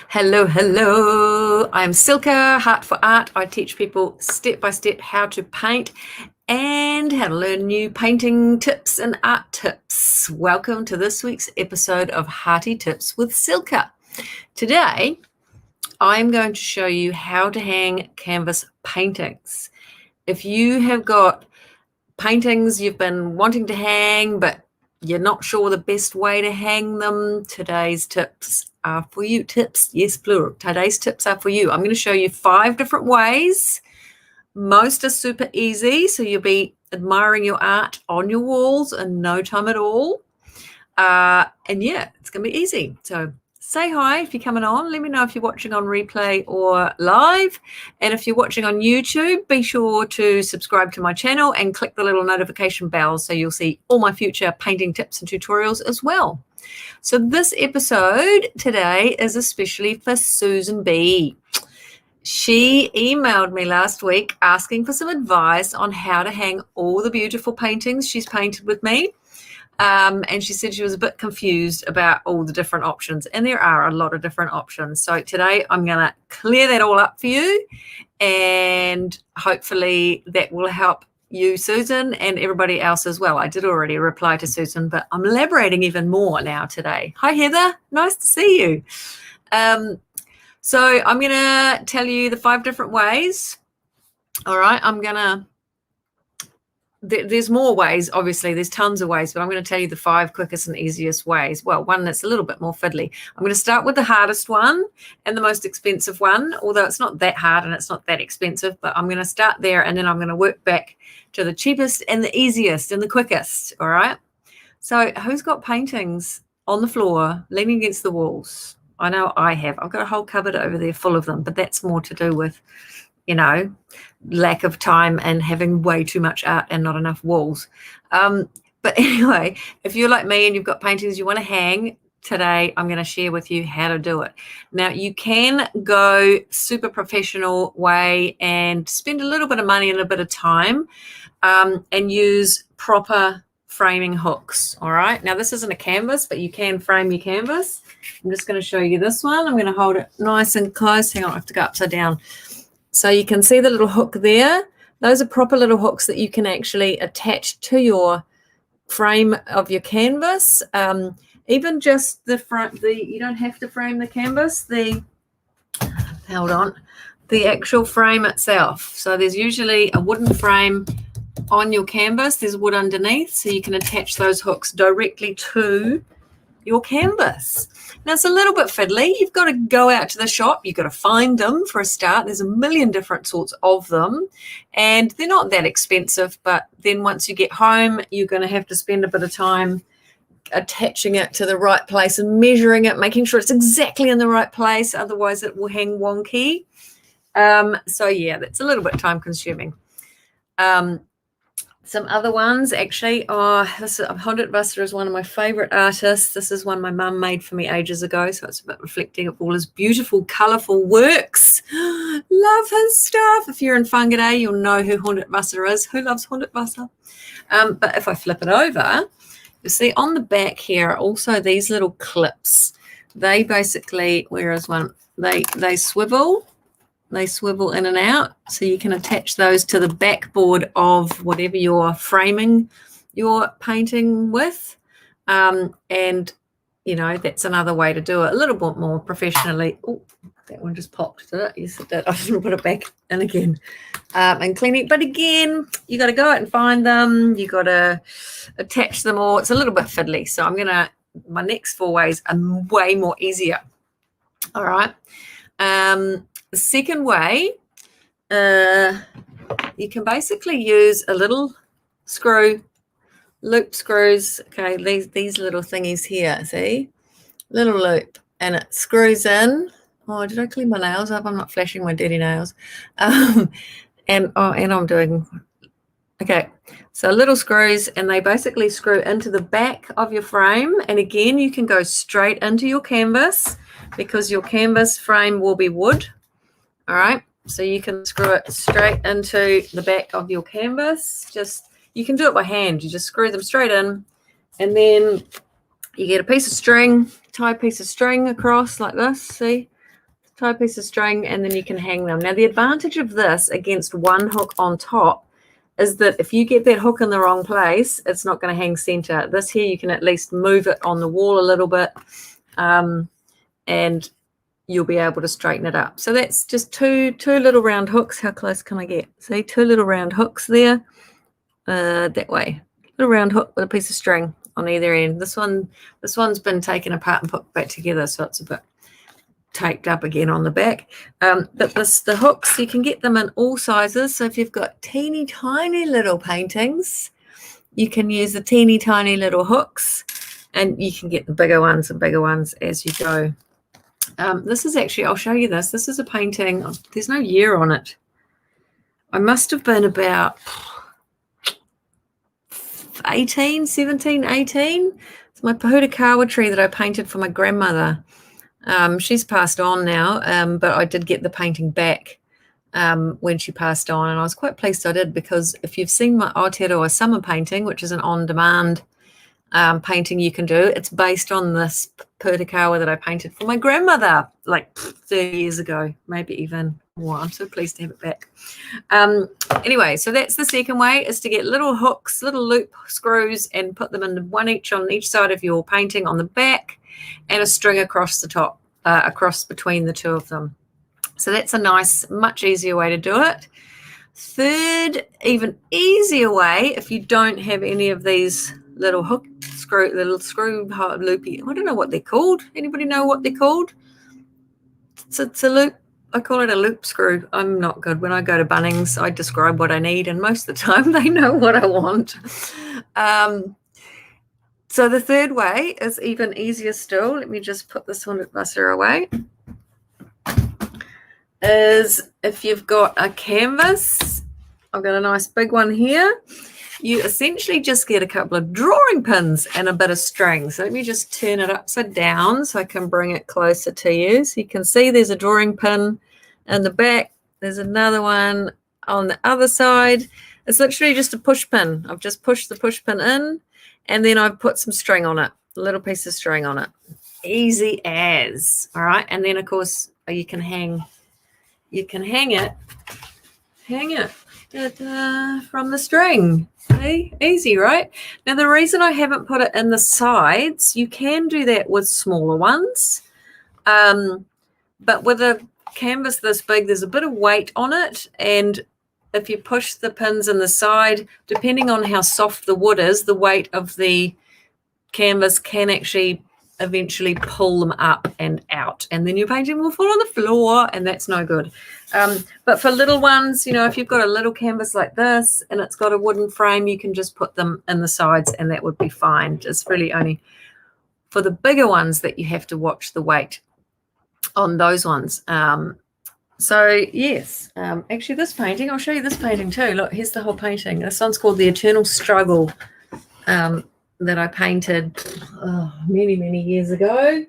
Hello, hello. I'm Silke, Heart for Art. I teach people step by step how to paint and how to learn new painting tips and art tips. Welcome to this week's episode of Hearty Tips with Silke. Today, I'm going to show you how to hang canvas paintings. If you have got paintings you've been wanting to hang, but you're not sure the best way to hang them, today's tips are for you. Tips, yes, plural. Today's tips are for you. I'm going to show you 5 different ways. Most are super easy, so you'll be admiring your art on your walls in no time at all. And yeah, it's going to be easy. So say hi if you're coming on. Let me know if you're watching on replay or live. And if you're watching on YouTube, be sure to subscribe to my channel and click the little notification bell so you'll see all my future painting tips and tutorials as well. So this episode today is especially for Susan B. She emailed me last week asking for some advice on how to hang all the beautiful paintings she's painted with me. And she said she was a bit confused about all the different options, and there are a lot of different options. So today I'm going to clear that all up for you, and hopefully that will help you, Susan, and everybody else as well. I did already reply to Susan, but I'm elaborating even more now today. Hi, Heather. Nice to see you. So I'm going to tell you the 5 different ways. All right, there's more ways, obviously, there's tons of ways, but I'm going to tell you the 5 quickest and easiest ways. Well, one that's a little bit more fiddly. I'm going to start with the hardest one and the most expensive one, although it's not that hard and it's not that expensive, but I'm going to start there and then I'm going to work back to the cheapest and the easiest and the quickest, all right? So who's got paintings on the floor leaning against the walls? I know I have. I've got a whole cupboard over there full of them, but that's more to do with, lack of time and having way too much art and not enough walls. But anyway, if you're like me and you've got paintings you want to hang, today I'm going to share with you how to do it. Now, you can go super professional way and spend a little bit of money and a bit of time and use proper framing hooks. All right. Now, this isn't a canvas, but you can frame your canvas. I'm just going to show you this one. I'm going to hold it nice and close. Hang on, I have to go upside down. So you can see the little hook there. Those are proper little hooks that you can actually attach to your frame of your canvas. Even just the front, you don't have to frame the canvas, the actual frame itself. So there's usually a wooden frame on your canvas. There's wood underneath, so you can attach those hooks directly to your canvas. Now, it's a little bit fiddly. You've got to go out to the shop. You've got to find them for a start. There's a million different sorts of them, and they're not that expensive. But then once you get home, you're going to have to spend a bit of time attaching it to the right place and measuring it, making sure it's exactly in the right place. Otherwise, it will hang wonky. So, yeah, that's a little bit time consuming. Some other ones, actually, Hundertwasser is one of my favorite artists. This is one my mum made for me ages ago, so it's a bit reflecting of all his beautiful, colourful works. Love his stuff. If you're in Whangarei, you'll know who Hundertwasser is. Who loves Hundertwasser? But if I flip it over, you see on the back here are also these little clips. They basically, where is one? They swivel. They swivel in and out, so you can attach those to the backboard of whatever you're framing your painting with. And, that's another way to do it, a little bit more professionally. Oh, that one just popped, did it? Yes, it did. I should put it back in again and clean it. But again, you got to go out and find them. You got to attach them all. It's a little bit fiddly. So my next 4 ways are way more easier. All right. The second way, you can basically use a little screw, loop screws. Okay, these little thingies here, see? Little loop, and it screws in. Oh, did I clean my nails up? I'm not flashing my dirty nails. And I'm doing, okay, so little screws, and they basically screw into the back of your frame. And again, you can go straight into your canvas because your canvas frame will be wood. All right, so you can screw it straight into the back of your canvas. You can do it by hand. You just screw them straight in, and then you get a piece of string tie a piece of string across like this, see? Tie a piece of string and then you can hang them. Now the advantage of this against one hook on top is that if you get that hook in the wrong place, it's not going to hang center. This here, you can at least move it on the wall a little bit, and you'll be able to straighten it up. So that's just two little round hooks. How close can I get? See, two little round hooks there, that way. Little round hook with a piece of string on either end. This one's been taken apart and put back together, so it's a bit taped up again on the back. But the hooks, you can get them in all sizes. So if you've got teeny tiny little paintings, you can use the teeny tiny little hooks, and you can get the bigger ones and bigger ones as you go. This is actually, I'll show you this. This is a painting. There's no year on it. I must have been about 17, 18. It's my Pohutukawa tree that I painted for my grandmother. She's passed on now, but I did get the painting back when she passed on, and I was quite pleased I did, because if you've seen my Aotearoa summer painting, which is an on-demand painting you can do, it's based on this Pohutukawa that I painted for my grandmother like 30 years ago, maybe even more. I'm so pleased to have it back. Anyway, so that's the second way, is to get little hooks, little loop screws, and put them in one each on each side of your painting on the back, and a string across the top, across between the two of them. So that's a nice, much easier way to do it. Third, even easier way, if you don't have any of these little little screw loopy, I don't know what they're called. Anybody know what they're called? It's a loop. I call it a loop screw. I'm not good. When I go to Bunnings, I describe what I need, and most of the time they know what I want. So the third way is even easier still. Let me just put this one away. Is if you've got a canvas, I've got a nice big one here, you essentially just get a couple of drawing pins and a bit of string. So let me just turn it upside down so I can bring it closer to you. So you can see there's a drawing pin in the back. There's another one on the other side. It's literally just a push pin. I've just pushed the push pin in, and then I've put some string on it, a little piece of string on it. Easy as. All right. And then, of course, you can hang it from the string. See? Easy, right? Now, the reason I haven't put it in the sides, you can do that with smaller ones, but with a canvas this big, there's a bit of weight on it, and if you push the pins in the side, depending on how soft the wood is, the weight of the canvas can actually eventually pull them up and out, and then your painting will fall on the floor, and that's no good. But for little ones, you know, if you've got a little canvas like this and it's got a wooden frame, you can just put them in the sides and that would be fine. It's really only for the bigger ones that you have to watch the weight on those ones. So yes, actually this painting, I'll show you this painting too. Look, here's the whole painting. This one's called The Eternal Struggle, that I painted many, many years ago.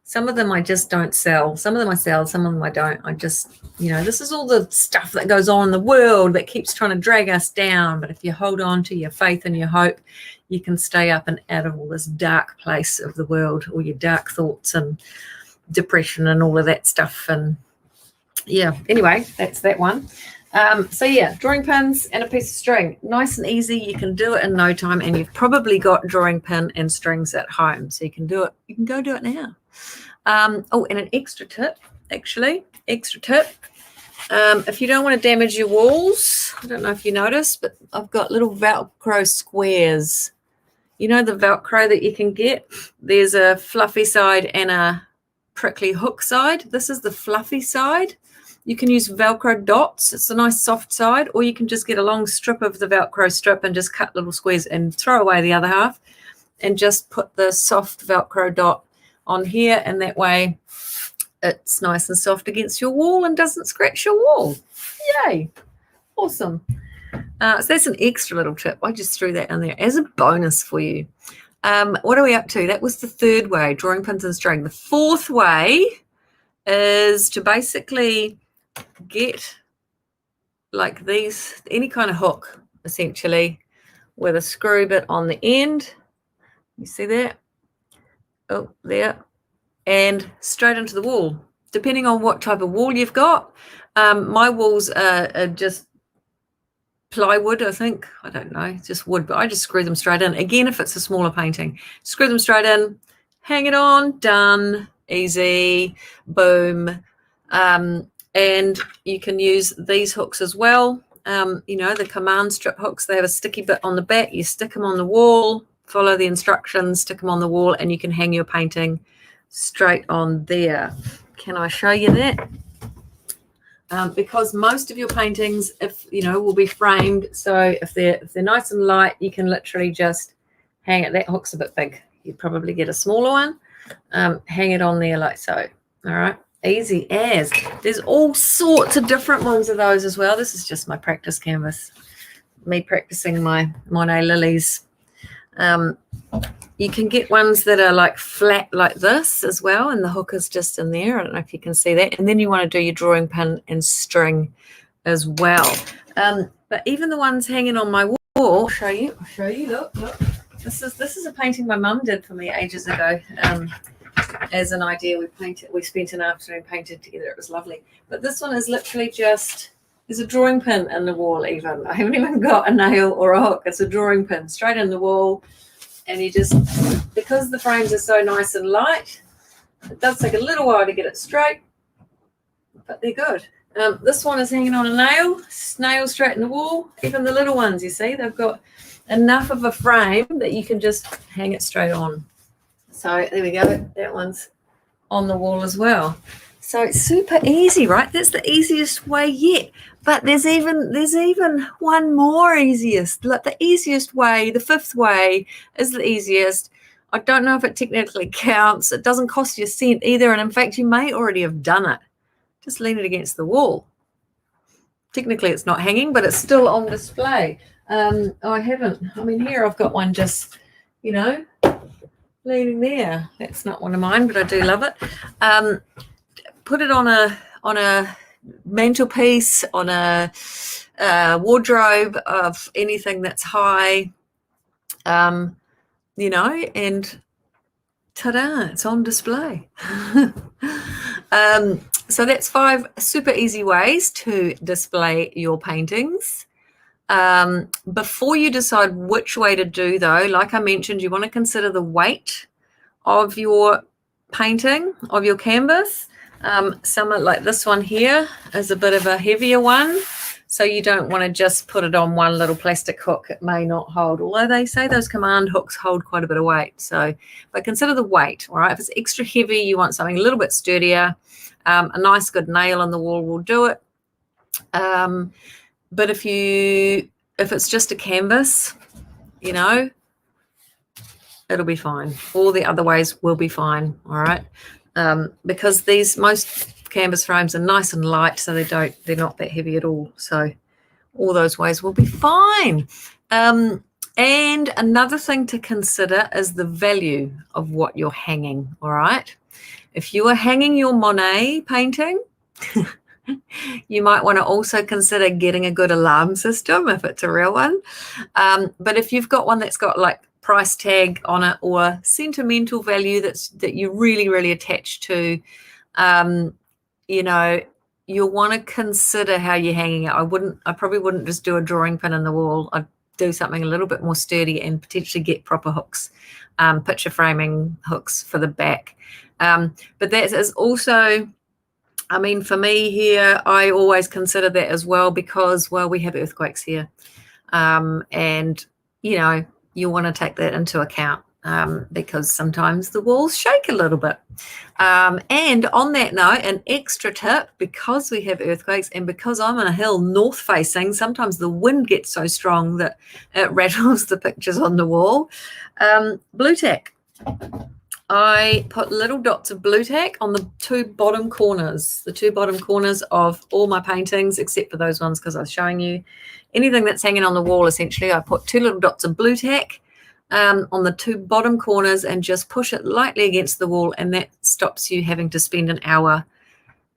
Some of them I just don't sell. Some of them I sell, some of them I don't. I just, you know, this is all the stuff that goes on in the world that keeps trying to drag us down. But if you hold on to your faith and your hope, you can stay up and out of all this dark place of the world, all your dark thoughts and depression and all of that stuff. And yeah, anyway, that's that one. So yeah, drawing pins and a piece of string. Nice and easy. You can do it in no time, and you've probably got drawing pin and strings at home, so you can do it. You can go do it now. Oh, and an extra tip, actually. If you don't want to damage your walls, I don't know if you noticed, but I've got little Velcro squares. You know the Velcro that you can get? There's a fluffy side and a prickly hook side. This is the fluffy side. You can use Velcro dots. It's a nice soft side, or you can just get a long strip of the Velcro strip and just cut little squares and throw away the other half and just put the soft Velcro dot on here, and that way it's nice and soft against your wall and doesn't scratch your wall. Yay. Awesome. So that's an extra little tip. I just threw that in there as a bonus for you. What are we up to? That was the third way, drawing pins and string. The fourth way is to basically get like these, any kind of hook, essentially, with a screw bit on the end. You see that? Oh, there. and straight into the wall, depending on what type of wall you've got. My walls are just plywood, I think. I don't know, just wood, but I just screw them straight in. Again, if it's a smaller painting, screw them straight in, hang it on, done, easy, boom. And you can use these hooks as well. The command strip hooks, they have a sticky bit on the back. You stick them on the wall, follow the instructions, stick them on the wall, and you can hang your painting straight on there. Can I show you that? Because most of your paintings, will be framed. So if they're nice and light, you can literally just hang it. That hook's a bit big. You'd probably get a smaller one. Hang it on there like so. All right, easy as. There's all sorts of different ones of those as well. This is just my practice canvas. Me practicing my Monet lilies. You can get ones that are like flat like this as well, and the hook is just in there. I don't know if you can see that. And then you want to do your drawing pin and string as well. But even the ones hanging on my wall, I'll show you. Look. This is a painting my mum did for me ages ago. As an idea, we spent an afternoon painted together. It was lovely. But this one is literally just, there's a drawing pin in the wall even. I haven't even got a nail or a hook. It's a drawing pin straight in the wall. And you just, because the frames are so nice and light, it does take a little while to get it straight, but they're good. This one is hanging on a nail straight in the wall. Even the little ones, you see, they've got enough of a frame that you can just hang it straight on. So there we go. That one's on the wall as well. So it's super easy, right? That's the easiest way yet. But there's even one more easiest. Like the easiest way, the fifth way is the easiest. I don't know if it technically counts. It doesn't cost you a cent either. And in fact, you may already have done it. Just lean it against the wall. Technically, it's not hanging, but it's still on display. I haven't. I mean, here I've got one just, leaning there. That's not one of mine, but I do love it. Put it on a mantelpiece, on a wardrobe of anything that's high, and ta-da, it's on display. So that's 5 super easy ways to display your paintings. Before you decide which way to do, though, like I mentioned, you want to consider the weight of your painting, of your canvas. Some like this one here is a bit of a heavier one, so you don't want to just put it on one little plastic hook. It may not hold, although they say those command hooks hold quite a bit of weight. So, but consider the weight. All right, if it's extra heavy, you want something a little bit sturdier. A nice good nail on the wall will do it. But if it's just a canvas, it'll be fine. All the other ways will be fine. All right. Because most canvas frames are nice and light, so they're not that heavy at all. So all those ways will be fine. And another thing to consider is the value of what you're hanging. All right. If you are hanging your Monet painting, you might want to also consider getting a good alarm system if it's a real one. But if you've got one that's got like price tag on it or sentimental value that you're really, really attached to, you'll want to consider how you're hanging it. I probably wouldn't just do a drawing pin in the wall. I'd do something a little bit more sturdy and potentially get proper hooks, picture framing hooks for the back. But that is also, for me here, I always consider that as well because, we have earthquakes here. And, you want to take that into account because sometimes the walls shake a little bit. And on that note, an extra tip, because we have earthquakes and because I'm on a hill north facing, sometimes the wind gets so strong that it rattles the pictures on the wall. Blue tack. I put little dots of blue tack on the two bottom corners of all my paintings, except for those ones because I was showing you. Anything that's hanging on the wall, essentially, I put 2 little dots of blue tack on the 2 bottom corners and just push it lightly against the wall, and that stops you having to spend an hour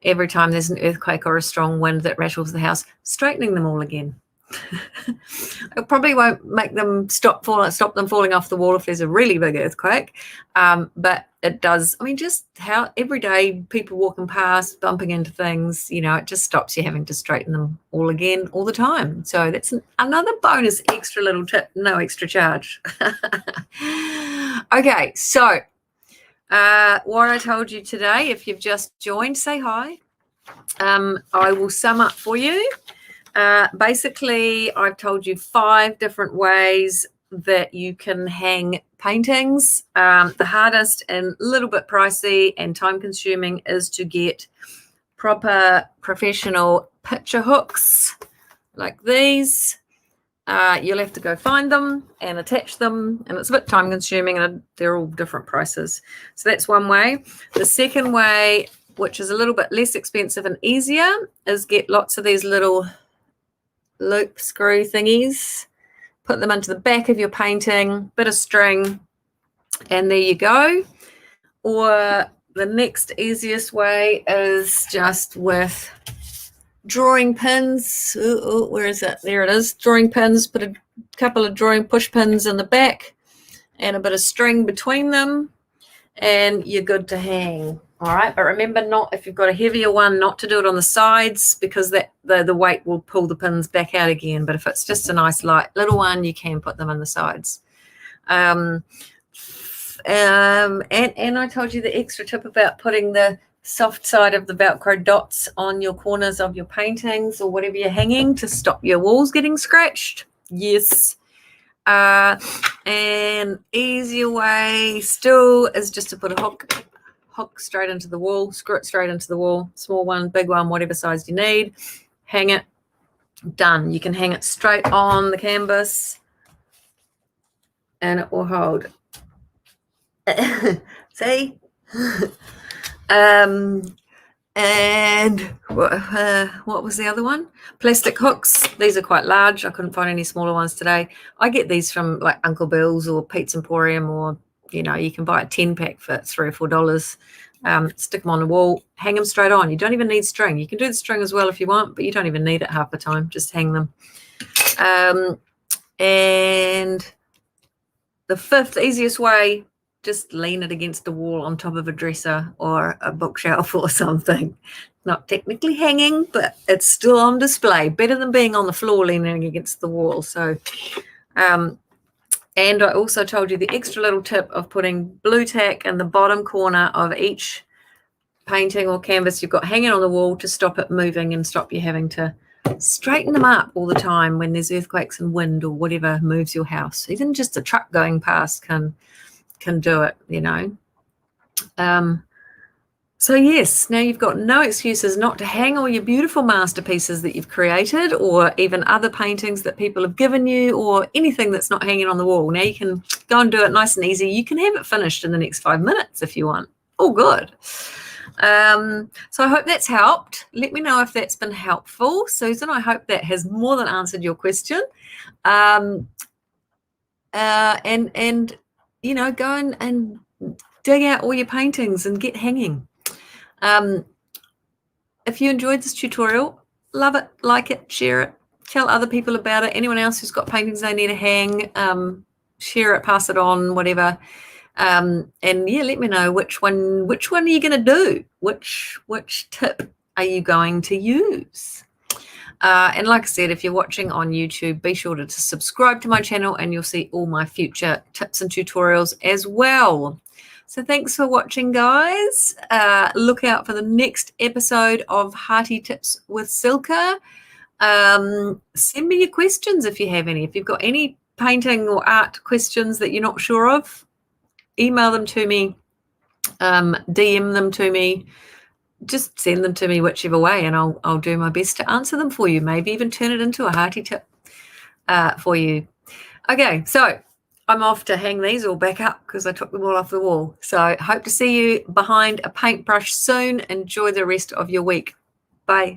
every time there's an earthquake or a strong wind that rattles the house, straightening them all again. It probably won't make them stop them falling off the wall if there's a really big earthquake, but it does. I mean, just how every day people walking past, bumping into things, it just stops you having to straighten them all again all the time. So that's another bonus extra little tip, no extra charge. Okay, so what I told you today, if you've just joined, say hi. I will sum up for you. Basically, I've told you 5 different ways that you can hang paintings. The hardest and a little bit pricey and time consuming is to get proper professional picture hooks like these. You'll have to go find them and attach them, and it's a bit time consuming, and they're all different prices. So that's one way. The second way, which is a little bit less expensive and easier, is get lots of these little loop screw thingies, put them into the back of your painting, bit of string, and there you go. Or the next easiest way is just with drawing pins. Where is it? There it is. Drawing pins. Put a couple of drawing push pins in the back and a bit of string between them, and you're good to hang. All right, but remember, not if you've got a heavier one, not to do it on the sides, because that the weight will pull the pins back out again. But if it's just a nice light little one, you can put them on the sides. And I told you the extra tip about putting the soft side of the Velcro dots on your corners of your paintings or whatever you're hanging to stop your walls getting scratched. Yes. An easier way still is just to put a hook straight into the wall, screw it straight into the wall, small one, big one, whatever size you need, hang it, done. You can hang it straight on the canvas and it will hold. See? And what was the other one? Plastic hooks. These are quite large. I couldn't find any smaller ones today. I get these from like Uncle Bill's or Pete's Emporium, or you can buy a 10-pack for $3 or $4. Stick them on the wall, hang them straight on. You don't even need string. You can do the string as well if you want, but you don't even need it half the time. Just hang them. And the 5th easiest way, just lean it against the wall on top of a dresser or a bookshelf or something. Not technically hanging, but it's still on display. Better than being on the floor leaning against the wall. So, and I also told you the extra little tip of putting blue tack in the bottom corner of each painting or canvas you've got hanging on the wall to stop it moving and stop you having to straighten them up all the time when there's earthquakes and wind or whatever moves your house. Even just a truck going past can do it, So yes, now you've got no excuses not to hang all your beautiful masterpieces that you've created, or even other paintings that people have given you, or anything that's not hanging on the wall. Now you can go and do it nice and easy. You can have it finished in the next 5 minutes if you want. All good. So I hope that's helped. Let me know if that's been helpful, Susan. I hope that has more than answered your question. And go and dig out all your paintings and get hanging. If you enjoyed this tutorial, love it, like it, share it, tell other people about it. Anyone else who's got paintings they need to hang, share it, pass it on, whatever. And yeah, let me know which one are you going to do? Which tip are you going to use? And like I said, if you're watching on YouTube, be sure to subscribe to my channel and you'll see all my future tips and tutorials as well. So thanks for watching, guys. Look out for the next episode of Hearty Tips with Silka. Send me your questions if you have any. If you've got any painting or art questions that you're not sure of, email them to me, DM them to me. Just send them to me whichever way, and I'll do my best to answer them for you. Maybe even turn it into a hearty tip for you. Okay, so I'm off to hang these all back up because I took them all off the wall. So hope to see you behind a paintbrush soon. Enjoy the rest of your week. Bye.